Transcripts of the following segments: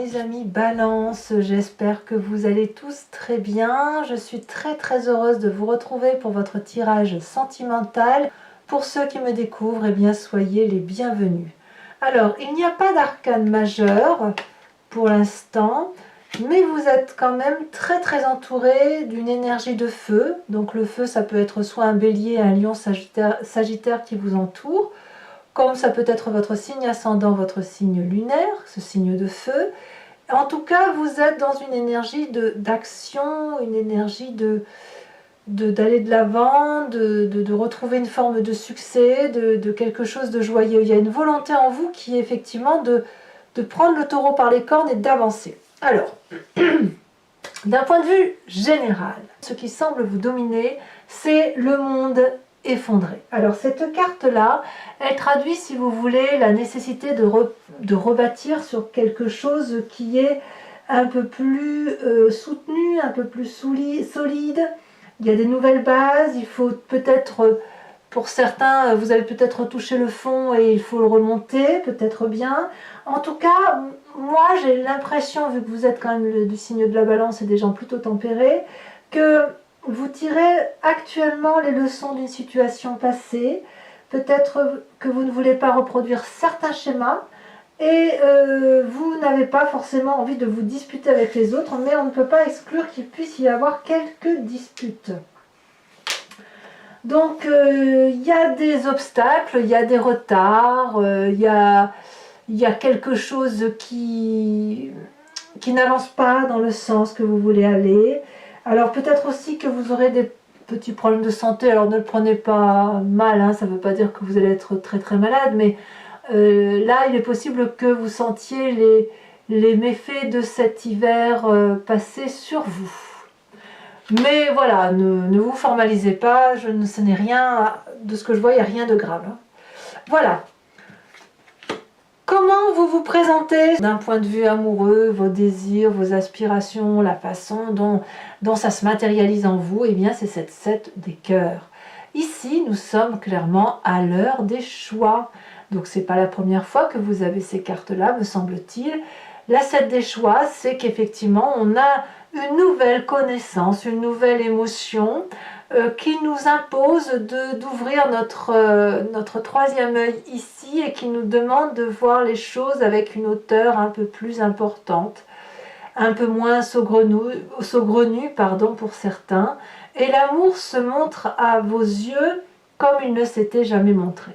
mes amis Balance, j'espère que vous allez tous très bien. Je suis très heureuse de vous retrouver pour votre tirage sentimental. Pour ceux qui me découvrent, eh bien soyez les bienvenus. Alors, il n'y a pas d'arcane majeur pour l'instant, mais vous êtes quand même très entouré d'une énergie de feu. Donc le feu, ça peut être soit un bélier, un lion sagittaire qui vous entoure, comme ça peut être votre signe ascendant, votre signe lunaire, ce signe de feu. En tout cas, vous êtes dans une énergie d'action, une énergie d'aller de l'avant, de retrouver une forme de succès, de quelque chose de joyeux. Il y a une volonté en vous qui est effectivement de prendre le taureau par les cornes et d'avancer. Alors, d'un point de vue général, ce qui semble vous dominer, c'est le monde effondré. Alors cette carte-là, elle traduit, si vous voulez, la nécessité de rebâtir sur quelque chose qui est un peu plus soutenu, un peu plus solide. Il y a des nouvelles bases, il faut peut-être, pour certains, vous avez peut-être touché le fond et il faut le remonter, peut-être bien. En tout cas, moi j'ai l'impression, vu que vous êtes quand même du signe de la Balance et des gens plutôt tempérés, que vous tirez actuellement les leçons d'une situation passée. Peut-être que vous ne voulez pas reproduire certains schémas et vous n'avez pas forcément envie de vous disputer avec les autres, mais on ne peut pas exclure qu'il puisse y avoir quelques disputes. Donc il y a des obstacles, il y a des retards, il y a quelque chose qui n'avance pas dans le sens que vous voulez aller. Alors peut-être aussi que vous aurez des petits problèmes de santé, alors ne le prenez pas mal, hein, ça ne veut pas dire que vous allez être très malade, mais là il est possible que vous sentiez les méfaits de cet hiver passer sur vous. Mais voilà, ne vous formalisez pas, ce n'est rien, de ce que je vois, il n'y a rien de grave. Hein. Voilà. Comment vous vous présentez d'un point de vue amoureux, vos désirs, vos aspirations, la façon dont ça se matérialise en vous, eh bien c'est cette 7 des cœurs. Ici, nous sommes clairement à l'heure des choix. Donc c'est pas la première fois que vous avez ces cartes-là, me semble-t-il. La 7 des choix, c'est qu'effectivement, on a une nouvelle connaissance, une nouvelle émotion qui nous impose d'ouvrir notre troisième œil ici et qui nous demande de voir les choses avec une hauteur un peu plus importante, un peu moins saugrenue pour certains. Et l'amour se montre à vos yeux comme il ne s'était jamais montré.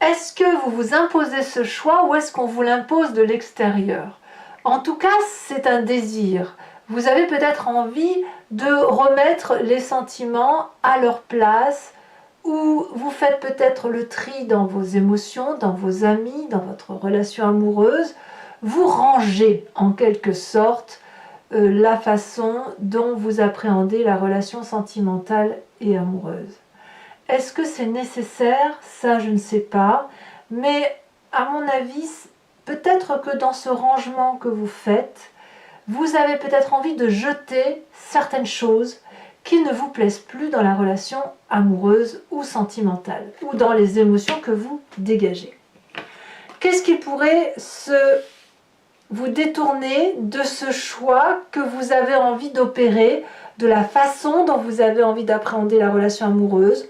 Est-ce que vous vous imposez ce choix ou est-ce qu'on vous l'impose de l'extérieur? En tout cas, c'est un désir. Vous avez peut-être envie de remettre les sentiments à leur place, ou vous faites peut-être le tri dans vos émotions, dans vos amis, dans votre relation amoureuse. Vous rangez en quelque sorte la façon dont vous appréhendez la relation sentimentale et amoureuse. Est-ce que c'est nécessaire? Ça, je ne sais pas. Mais à mon avis, peut-être que dans ce rangement que vous faites, vous avez peut-être envie de jeter certaines choses qui ne vous plaisent plus dans la relation amoureuse ou sentimentale, ou dans les émotions que vous dégagez. Qu'est-ce qui pourrait vous détourner de ce choix que vous avez envie d'opérer, de la façon dont vous avez envie d'appréhender la relation amoureuse,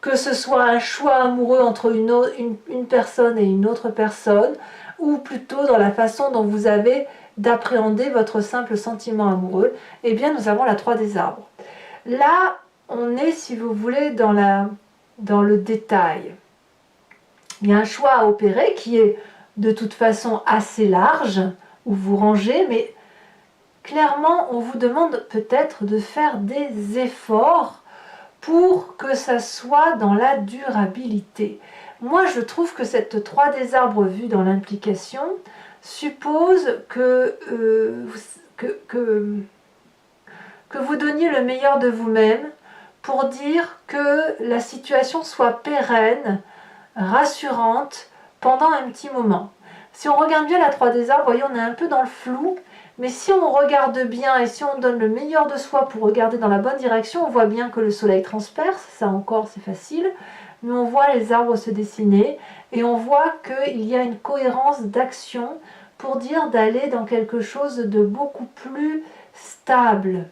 que ce soit un choix amoureux entre une personne et une autre personne, ou plutôt dans la façon dont vous avez d'appréhender votre simple sentiment amoureux, eh bien nous avons la 3 des arbres. Là, on est, si vous voulez, dans le détail. Il y a un choix à opérer qui est de toute façon assez large, où vous rangez, mais clairement, on vous demande peut-être de faire des efforts pour que ça soit dans la durabilité. Moi, je trouve que cette 3 des arbres vue dans l'implication suppose que vous donniez le meilleur de vous-même pour dire que la situation soit pérenne, rassurante pendant un petit moment. Si on regarde bien la 3 des arbres, voyez, on est un peu dans le flou, mais si on regarde bien et si on donne le meilleur de soi pour regarder dans la bonne direction, on voit bien que le soleil transperce, ça encore c'est facile, mais on voit les arbres se dessiner et on voit qu'il y a une cohérence d'action pour dire d'aller dans quelque chose de beaucoup plus stable.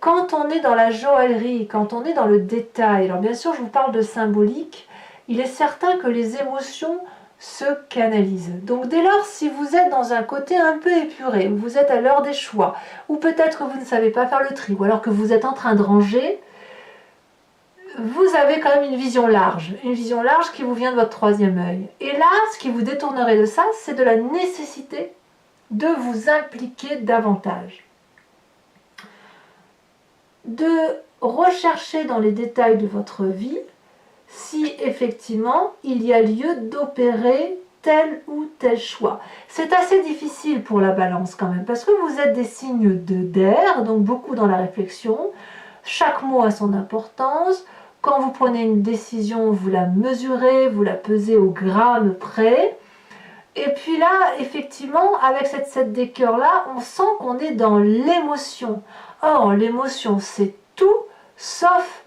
Quand on est dans la joaillerie, quand on est dans le détail, alors bien sûr je vous parle de symbolique, il est certain que les émotions se canalisent. Donc dès lors, si vous êtes dans un côté un peu épuré, où vous êtes à l'heure des choix, ou peut-être que vous ne savez pas faire le tri, ou alors que vous êtes en train de ranger, vous avez quand même une vision large qui vous vient de votre troisième œil. Et là, ce qui vous détournerait de ça, c'est de la nécessité de vous impliquer davantage. De rechercher dans les détails de votre vie si effectivement il y a lieu d'opérer tel ou tel choix. C'est assez difficile pour la balance quand même, parce que vous êtes des signes d'air, donc beaucoup dans la réflexion. Chaque mot a son importance. Quand vous prenez une décision, vous la mesurez, vous la pesez au gramme près. Et puis là, effectivement, avec cette 7 des cœurs là, on sent qu'on est dans l'émotion. Or, l'émotion, c'est tout sauf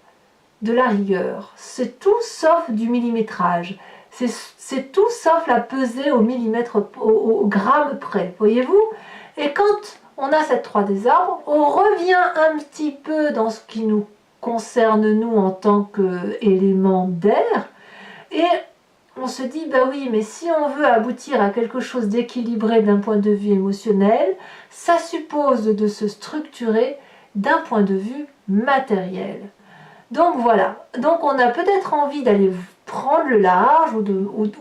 de la rigueur. C'est tout sauf du millimétrage. C'est tout sauf la pesée au millimètre, au gramme près. Voyez-vous? Et quand on a cette 3 des arbres, on revient un petit peu dans ce qui nous concerne, nous, en tant qu'élément d'air. Et on se dit, bah oui, mais si on veut aboutir à quelque chose d'équilibré d'un point de vue émotionnel, ça suppose de se structurer d'un point de vue matériel. Donc voilà, donc on a peut-être envie d'aller prendre le large ou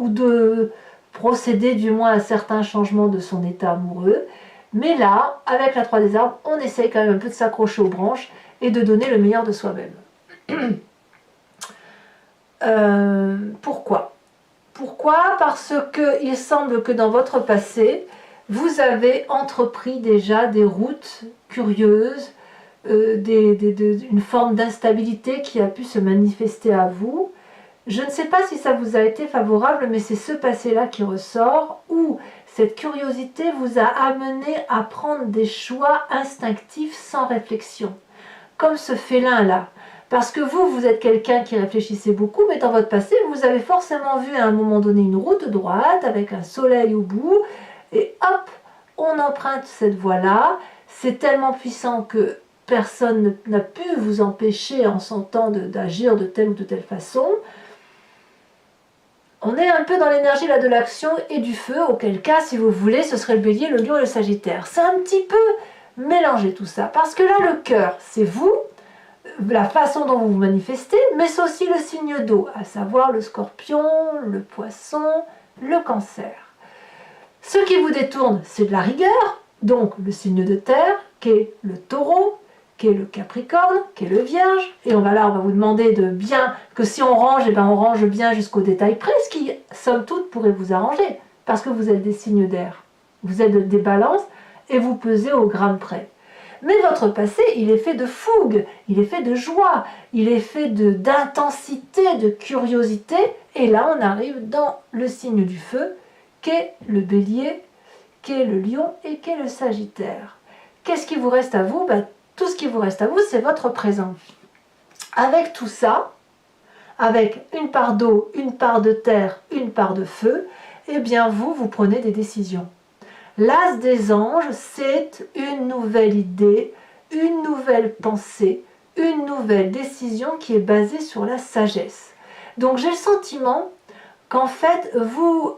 de procéder du moins à certains changements de son état amoureux. Mais là, avec la 3 des arbres, on essaye quand même un peu de s'accrocher aux branches et de donner le meilleur de soi-même. Pourquoi? Parce qu'il semble que dans votre passé, vous avez entrepris déjà des routes curieuses, une forme d'instabilité qui a pu se manifester à vous. Je ne sais pas si ça vous a été favorable, mais c'est ce passé-là qui ressort, où cette curiosité vous a amené à prendre des choix instinctifs sans réflexion, comme ce félin-là. Parce que vous êtes quelqu'un qui réfléchissait beaucoup, mais dans votre passé, vous avez forcément vu à un moment donné une route droite avec un soleil au bout, et hop, on emprunte cette voie-là. C'est tellement puissant que personne n'a pu vous empêcher en son temps d'agir de telle ou de telle façon. On est un peu dans l'énergie là de l'action et du feu, auquel cas, si vous voulez, ce serait le bélier, le lion et le sagittaire. C'est un petit peu mélangé tout ça, parce que là, le cœur, c'est vous, la façon dont vous vous manifestez, mais c'est aussi le signe d'eau, à savoir le scorpion, le poisson, le cancer. Ce qui vous détourne, c'est de la rigueur, donc le signe de terre, qui est le taureau, qui est le capricorne, qui est le vierge, et on va vous demander de bien, que si on range, on range bien jusqu'au détail près, ce qui, somme toute, pourrait vous arranger, parce que vous êtes des signes d'air, vous êtes des balances, et vous pesez au gramme près. Mais votre passé, il est fait de fougue, il est fait de joie, il est fait d'intensité, de curiosité, et là on arrive dans le signe du feu, qu'est le bélier, qu'est le lion et qu'est le sagittaire. Qu'est-ce qui vous reste à vous? Tout ce qui vous reste à vous, c'est votre présent. Avec tout ça, avec une part d'eau, une part de terre, une part de feu, eh bien vous prenez des décisions. L'as des anges, c'est une nouvelle idée, une nouvelle pensée, une nouvelle décision qui est basée sur la sagesse. Donc j'ai le sentiment qu'en fait, vous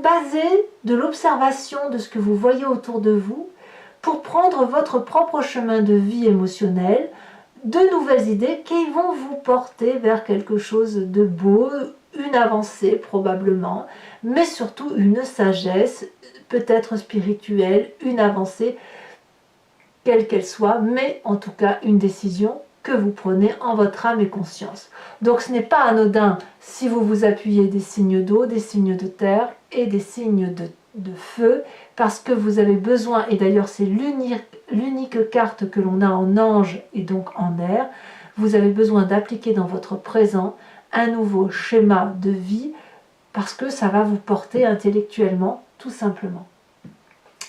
basez de l'observation de ce que vous voyez autour de vous pour prendre votre propre chemin de vie émotionnel, de nouvelles idées qui vont vous porter vers quelque chose de beau, une avancée probablement, mais surtout une sagesse, peut-être spirituelle, une avancée, quelle qu'elle soit, mais en tout cas une décision que vous prenez en votre âme et conscience. Donc ce n'est pas anodin si vous vous appuyez des signes d'eau, des signes de terre et des signes de feu, parce que vous avez besoin, et d'ailleurs c'est l'unique carte que l'on a en ange et donc en air, vous avez besoin d'appliquer dans votre présent un nouveau schéma de vie, parce que ça va vous porter intellectuellement, tout simplement.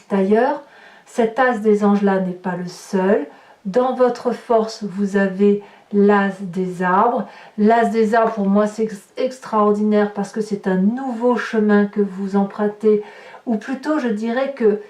D'ailleurs, cet as des anges-là n'est pas le seul. Dans votre force, vous avez l'as des arbres. L'as des arbres, pour moi, c'est extraordinaire parce que c'est un nouveau chemin que vous empruntez, ou plutôt, je dirais que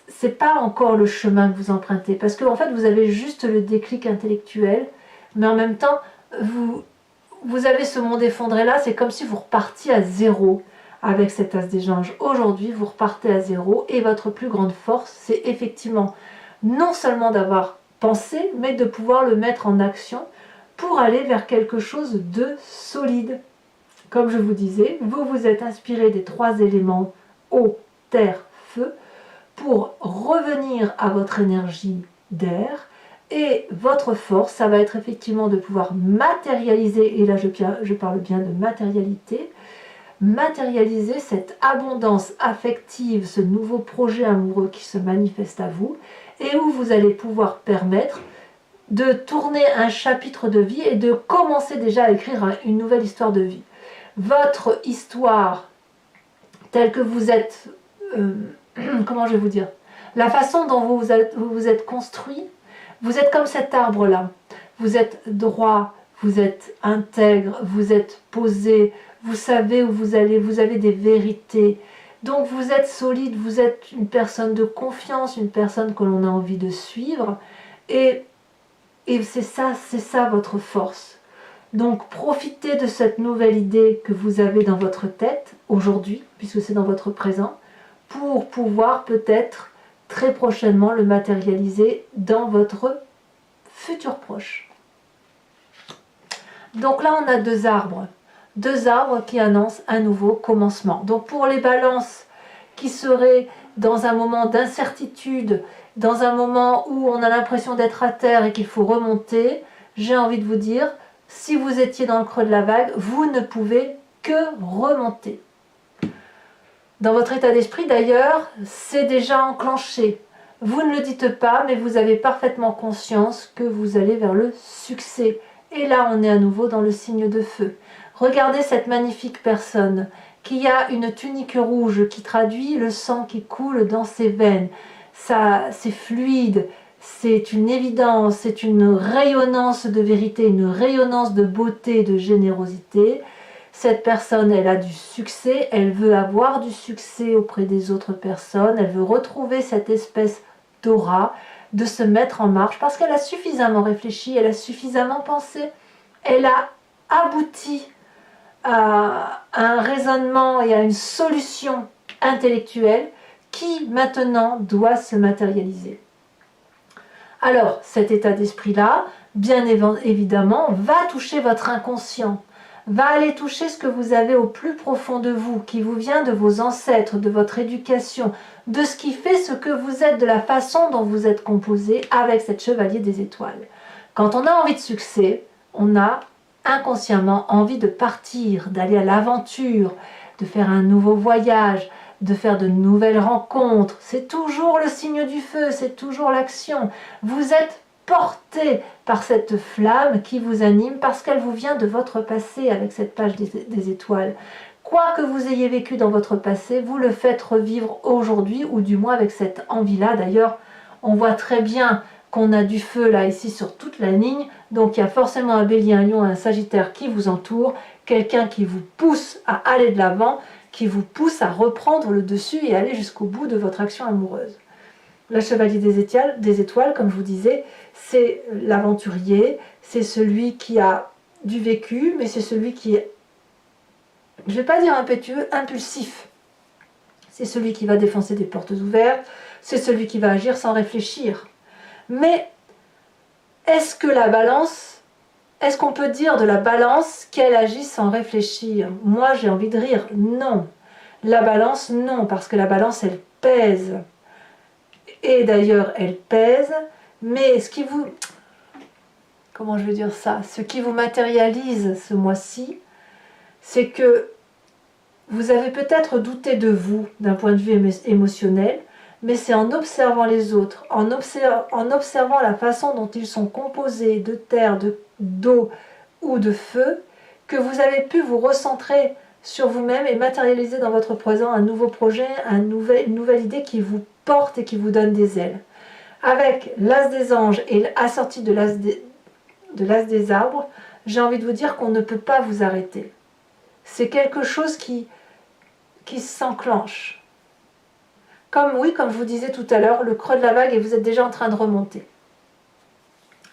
c'est pas encore le chemin que vous empruntez, parce que en fait, vous avez juste le déclic intellectuel, mais en même temps, vous avez ce monde effondré là, c'est comme si vous repartiez à zéro avec cet as des anges. Aujourd'hui, vous repartez à zéro et votre plus grande force, c'est effectivement non seulement d'avoir pensé, mais de pouvoir le mettre en action pour aller vers quelque chose de solide. Comme je vous disais, vous vous êtes inspiré des 3 éléments eau, terre, feu pour revenir à votre énergie d'air. Et votre force, ça va être effectivement de pouvoir matérialiser, et là je parle bien de matérialité, matérialiser cette abondance affective, ce nouveau projet amoureux qui se manifeste à vous, et où vous allez pouvoir permettre de tourner un chapitre de vie et de commencer déjà à écrire une nouvelle histoire de vie. Votre histoire, telle que vous êtes, comment je vais vous dire, la façon dont vous vous êtes construit, vous êtes comme cet arbre-là. Vous êtes droit, vous êtes intègre, vous êtes posé, vous savez où vous allez, vous avez des vérités. Donc vous êtes solide, vous êtes une personne de confiance, une personne que l'on a envie de suivre. Et c'est ça votre force. Donc profitez de cette nouvelle idée que vous avez dans votre tête aujourd'hui, puisque c'est dans votre présent, pour pouvoir peut-être très prochainement le matérialiser dans votre futur proche. Donc là, on a 2 arbres. 2 arbres qui annoncent un nouveau commencement. Donc pour les balances qui seraient dans un moment d'incertitude, dans un moment où on a l'impression d'être à terre et qu'il faut remonter, j'ai envie de vous dire, si vous étiez dans le creux de la vague, vous ne pouvez que remonter. Dans votre état d'esprit d'ailleurs, c'est déjà enclenché. Vous ne le dites pas, mais vous avez parfaitement conscience que vous allez vers le succès. Et là, on est à nouveau dans le signe de feu. Regardez cette magnifique personne qui a une tunique rouge qui traduit le sang qui coule dans ses veines. Ça, c'est fluide, c'est une évidence, c'est une rayonnance de vérité, une rayonnance de beauté, de générosité. Cette personne, elle a du succès, elle veut avoir du succès auprès des autres personnes, elle veut retrouver cette espèce d'aura, de se mettre en marche, parce qu'elle a suffisamment réfléchi, elle a suffisamment pensé, elle a abouti à un raisonnement et à une solution intellectuelle qui maintenant doit se matérialiser. Alors, cet état d'esprit-là, bien évidemment, va toucher votre inconscient, va aller toucher ce que vous avez au plus profond de vous, qui vous vient de vos ancêtres, de votre éducation, de ce qui fait ce que vous êtes, de la façon dont vous êtes composé avec cette chevalier des étoiles. Quand on a envie de succès, on a inconsciemment envie de partir, d'aller à l'aventure, de faire un nouveau voyage, de faire de nouvelles rencontres. C'est toujours le signe du feu, c'est toujours l'action. Vous êtes porté par cette flamme qui vous anime parce qu'elle vous vient de votre passé avec cette page des étoiles. Quoi que vous ayez vécu dans votre passé, vous le faites revivre aujourd'hui ou du moins avec cette envie-là. D'ailleurs, on voit très bien qu'on a du feu là ici sur toute la ligne, donc il y a forcément un bélier, un lion, un sagittaire qui vous entoure, quelqu'un qui vous pousse à aller de l'avant, qui vous pousse à reprendre le dessus et aller jusqu'au bout de votre action amoureuse. Le chevalier des étoiles, comme je vous disais, c'est l'aventurier, c'est celui qui a du vécu, mais c'est celui qui est, je ne vais pas dire impétueux, impulsif. C'est celui qui va défoncer des portes ouvertes, c'est celui qui va agir sans réfléchir. Mais est-ce que la balance, est-ce qu'on peut dire de la balance qu'elle agit sans réfléchir? Moi, j'ai envie de rire. Non. La balance, non, parce que la balance, elle pèse. Et d'ailleurs, elle pèse, mais ce qui vous... Comment je veux dire ça? Ce qui vous matérialise ce mois-ci, c'est que vous avez peut-être douté de vous d'un point de vue émotionnel, mais c'est en observant les autres, en observant la façon dont ils sont composés de terre, d'eau ou de feu, que vous avez pu vous recentrer sur vous-même et matérialiser dans votre présent un nouveau projet, une nouvelle idée qui vous porte et qui vous donne des ailes. Avec l'as des anges et assorti de de l'As des arbres, j'ai envie de vous dire qu'on ne peut pas vous arrêter. C'est quelque chose qui s'enclenche. Comme je vous disais tout à l'heure, le creux de la vague et vous êtes déjà en train de remonter.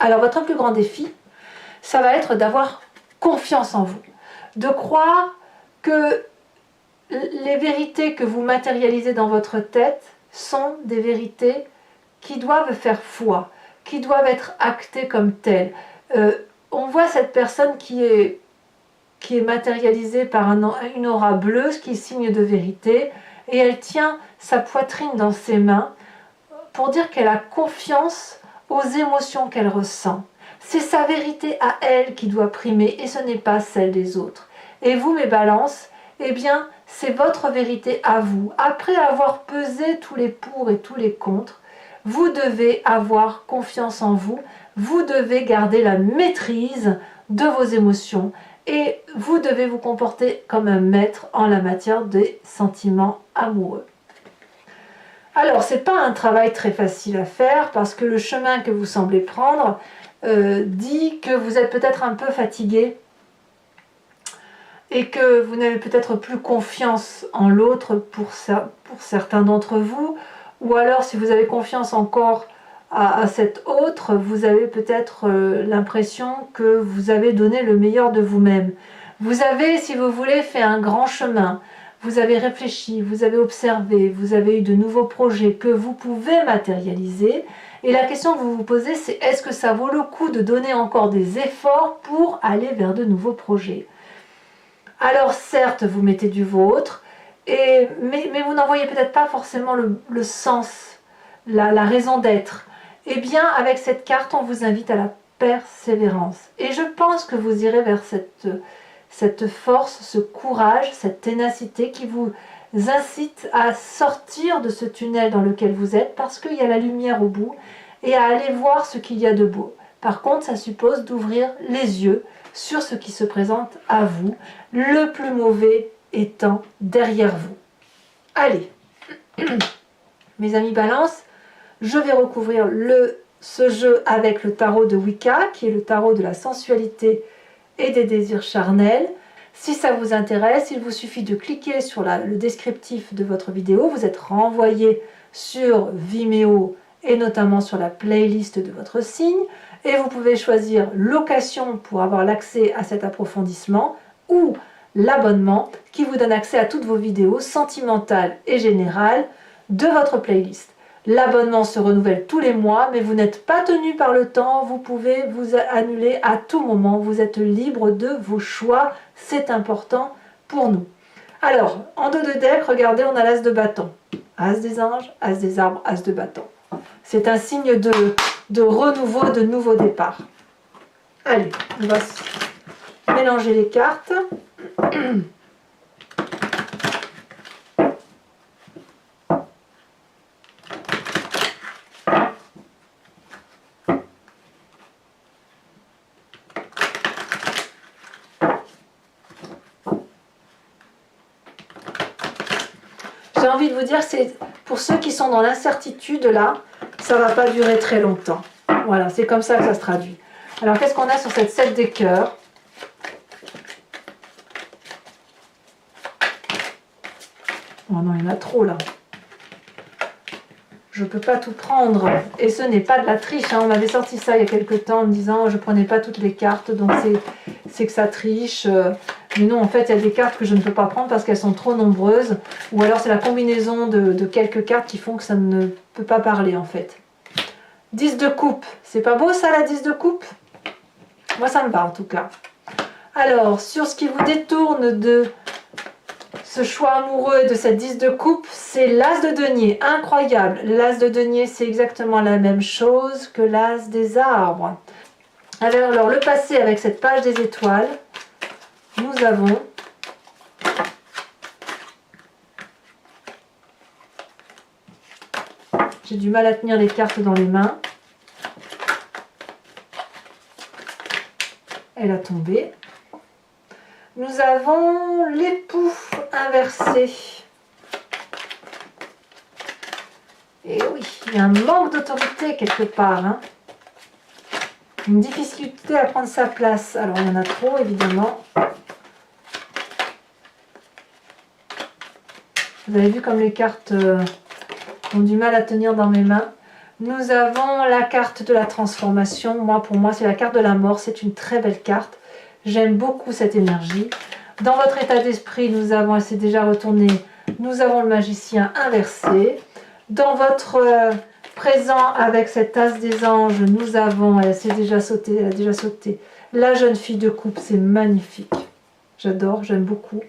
Alors votre plus grand défi, ça va être d'avoir confiance en vous, de croire que les vérités que vous matérialisez dans votre tête sont des vérités qui doivent faire foi, qui doivent être actées comme telles. On voit cette personne qui est matérialisée par une aura bleue, ce qui est signe de vérité, et elle tient sa poitrine dans ses mains pour dire qu'elle a confiance aux émotions qu'elle ressent. C'est sa vérité à elle qui doit primer et ce n'est pas celle des autres. Et vous, mes balances, eh bien, c'est votre vérité à vous. Après avoir pesé tous les pour et tous les contre, vous devez avoir confiance en vous, vous devez garder la maîtrise de vos émotions et vous devez vous comporter comme un maître en la matière des sentiments amoureux. Alors, ce n'est pas un travail très facile à faire parce que le chemin que vous semblez prendre dit que vous êtes peut-être un peu fatigué et que vous n'avez peut-être plus confiance en l'autre pour certains d'entre vous, ou alors si vous avez confiance encore à cet autre, vous avez peut-être l'impression que vous avez donné le meilleur de vous-même. Vous avez, si vous voulez, fait un grand chemin. Vous avez réfléchi, vous avez observé, vous avez eu de nouveaux projets que vous pouvez matérialiser. Et la question que vous vous posez, c'est est-ce que ça vaut le coup de donner encore des efforts pour aller vers de nouveaux projets? Alors certes, vous mettez du vôtre, mais vous n'en voyez peut-être pas forcément le sens, la raison d'être. Eh bien, avec cette carte, on vous invite à la persévérance. Et je pense que vous irez vers cette force, ce courage, cette ténacité qui vous incite à sortir de ce tunnel dans lequel vous êtes parce qu'il y a la lumière au bout et à aller voir ce qu'il y a de beau. Par contre, ça suppose d'ouvrir les yeux sur ce qui se présente à vous, le plus mauvais étant derrière vous. Allez, mes amis Balance, je vais recouvrir ce jeu avec le tarot de Wicca, qui est le tarot de la sensualité et des désirs charnels. Si ça vous intéresse, il vous suffit de cliquer sur le descriptif de votre vidéo. Vous êtes renvoyé sur Vimeo et notamment sur la playlist de votre signe. Et vous pouvez choisir location pour avoir l'accès à cet approfondissement ou l'abonnement qui vous donne accès à toutes vos vidéos sentimentales et générales de votre playlist. L'abonnement se renouvelle tous les mois, mais vous n'êtes pas tenu par le temps, vous pouvez vous annuler à tout moment, vous êtes libre de vos choix, c'est important pour nous. Alors, en dos de deck, regardez, on a l'as de bâton. As des anges, as des arbres, as de bâton. C'est un signe de renouveau, de nouveau départ. Allez, on va mélanger les cartes. J'ai envie de vous dire, c'est pour ceux qui sont dans l'incertitude là, ça ne va pas durer très longtemps. Voilà, c'est comme ça que ça se traduit. Alors, qu'est-ce qu'on a sur cette 7 des cœurs? Oh non, il y en a trop là. Je ne peux pas tout prendre. Et ce n'est pas de la triche. Hein. On m'avait sorti ça il y a quelques temps en me disant je ne prenais pas toutes les cartes, donc c'est que ça triche. Mais non, en fait, il y a des cartes que je ne peux pas prendre parce qu'elles sont trop nombreuses. Ou alors c'est la combinaison de quelques cartes qui font que ça ne peut pas parler en fait. 10 de coupe. C'est pas beau ça, la 10 de coupe? Moi, ça me va en tout cas. Alors, sur ce qui vous détourne de ce choix amoureux de cette 10 de coupe, c'est l'as de denier. Incroyable. L'as de denier, c'est exactement la même chose que l'as des arbres. Alors, le passé avec cette page des étoiles, nous avons j'ai du mal à tenir les cartes dans les mains. Elle a tombé. Nous avons l'époux inversé. Et oui, il y a un manque d'autorité quelque part. Hein. une difficulté à prendre sa place. Alors il y en a trop évidemment. Vous avez vu comme les cartes ont du mal à tenir dans mes mains. Nous avons la carte de la transformation. Pour moi, c'est la carte de la mort. C'est une très belle carte. J'aime beaucoup cette énergie. Dans votre état d'esprit, nous avons, elle s'est déjà retournée, nous avons le magicien inversé. Dans votre présent avec cette as des anges, nous avons, elle s'est déjà sautée, elle a déjà sauté, la jeune fille de coupe. C'est magnifique. J'adore, j'aime beaucoup.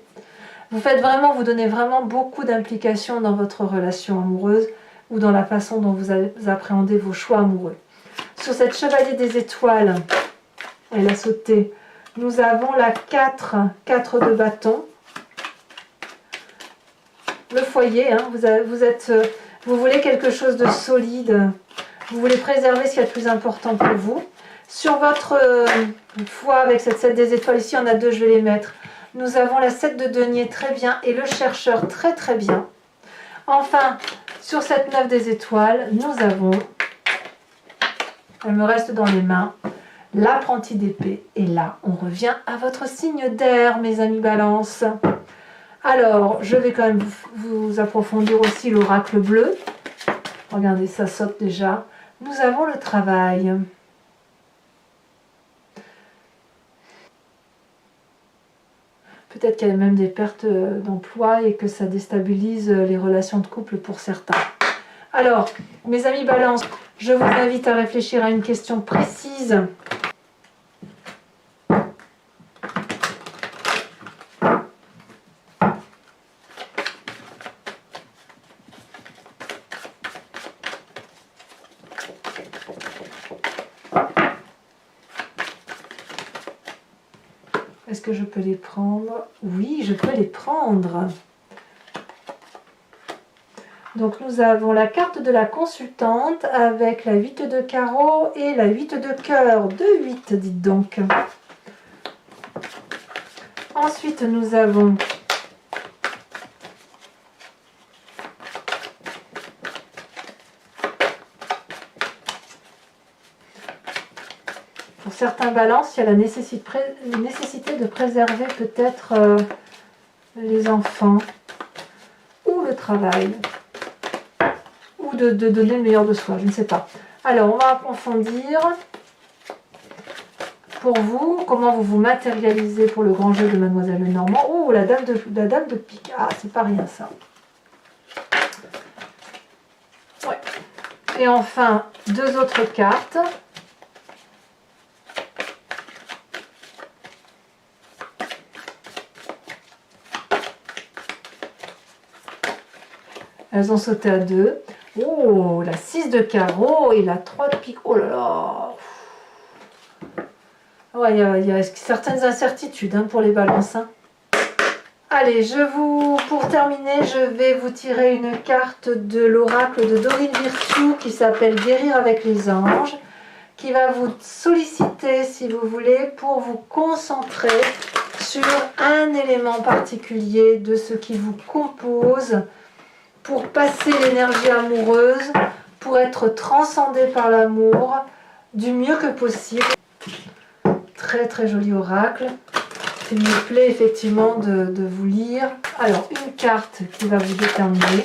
Vous donnez vraiment beaucoup d'implication dans votre relation amoureuse ou dans la façon dont vous appréhendez vos choix amoureux. Sur cette chevalier des étoiles, elle a sauté. Nous avons la 4 de bâton. Le foyer, hein, vous voulez quelque chose de solide. Vous voulez préserver ce qui est le plus important pour vous. Sur votre foi avec cette 7 des étoiles, ici, il y en a 2, je vais les mettre. Nous avons la 7 de denier, très bien, et le chercheur, très très bien. Enfin, sur cette 9 des étoiles, nous avons, elle me reste dans les mains, l'apprenti d'épée. Et là, on revient à votre signe d'air, mes amis Balance. Alors, je vais quand même vous approfondir aussi l'oracle bleu. Regardez, ça saute déjà. Nous avons le travail. Peut-être qu'il y a même des pertes d'emploi et que ça déstabilise les relations de couple pour certains. Alors, mes amis Balance, je vous invite à réfléchir à une question précise. Est-ce que je peux les prendre? Oui, je peux les prendre. Donc nous avons la carte de la consultante avec la 8 de carreau et la 8 de cœur. 2-8, dites donc. Ensuite, nous avons pour certains balances, il y a la nécessité de préserver peut-être les enfants ou le travail ou de donner le meilleur de soi, je ne sais pas. Alors, on va approfondir pour vous, comment vous vous matérialisez pour le grand jeu de Mademoiselle Lenormand. Oh, la dame de pique. Ah, c'est pas rien ça. Ouais. Et enfin, 2 autres cartes. Elles ont sauté à 2. Oh, la 6 de carreau et la 3 de pique. Oh là là. Ouais, il y a certaines incertitudes hein, pour les balances. Hein. Allez, pour terminer, je vais vous tirer une carte de l'oracle de Dorine Virtue qui s'appelle Guérir avec les anges, qui va vous solliciter, si vous voulez, pour vous concentrer sur un élément particulier de ce qui vous compose, pour passer l'énergie amoureuse, pour être transcendé par l'amour du mieux que possible. Très très joli oracle. Il me plaît effectivement de vous lire. Alors, une carte qui va vous déterminer.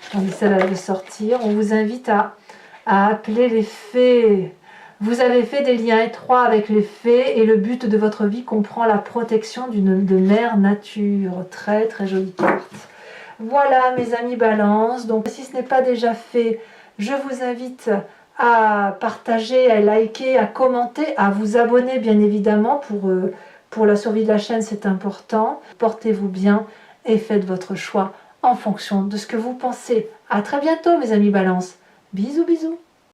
Attendez, celle-là de sortir. On vous invite à appeler les fées. Vous avez fait des liens étroits avec les fées et le but de votre vie comprend la protection de mère nature. Très très jolie carte. Voilà mes amis Balance. Donc si ce n'est pas déjà fait, je vous invite à partager, à liker, à commenter, à vous abonner bien évidemment pour la survie de la chaîne, c'est important. Portez-vous bien et faites votre choix en fonction de ce que vous pensez. À très bientôt mes amis Balance. Bisous bisous.